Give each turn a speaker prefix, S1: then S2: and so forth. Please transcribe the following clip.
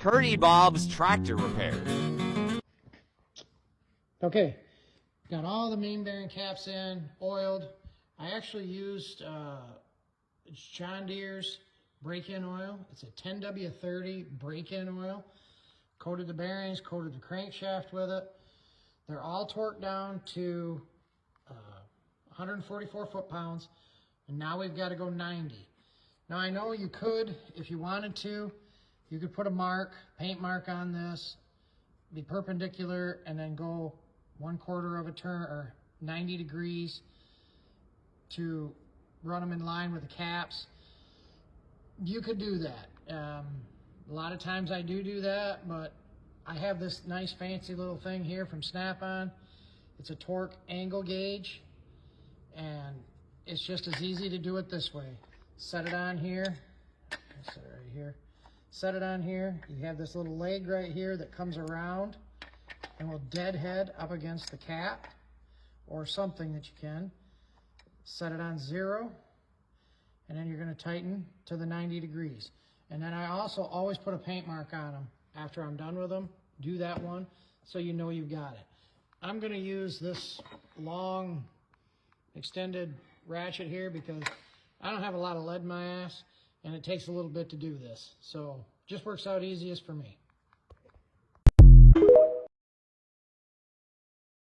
S1: Curdy Bob's Tractor Repair.
S2: Okay, got all the main bearing caps in, oiled. I actually used John Deere's break-in oil. It's a 10W30 break-in oil. Coated the bearings, coated the crankshaft with it. They're all torqued down to 144 foot-pounds, and now we've got to go 90. Now I know you could, if you wanted to, you could put a mark, paint mark on this, be perpendicular, and then go 1/4 of a turn or 90 degrees to run them in line with the caps. You could do that. A lot of times I do that, but I have this nice fancy little thing here from Snap-on. It's a torque angle gauge, and it's just as easy to do it this way. Set it on here. Set it right here. Set it on here. You have this little leg right here that comes around and will deadhead up against the cap or something that you can. Set it on 0, and then you're going to tighten to the 90 degrees. And then I also always put a paint mark on them after I'm done with them. Do that one so you know you've got it. I'm going to use this long extended ratchet here because I don't have a lot of lead in my ass, and it takes a little bit to do this. So just works out easiest for me.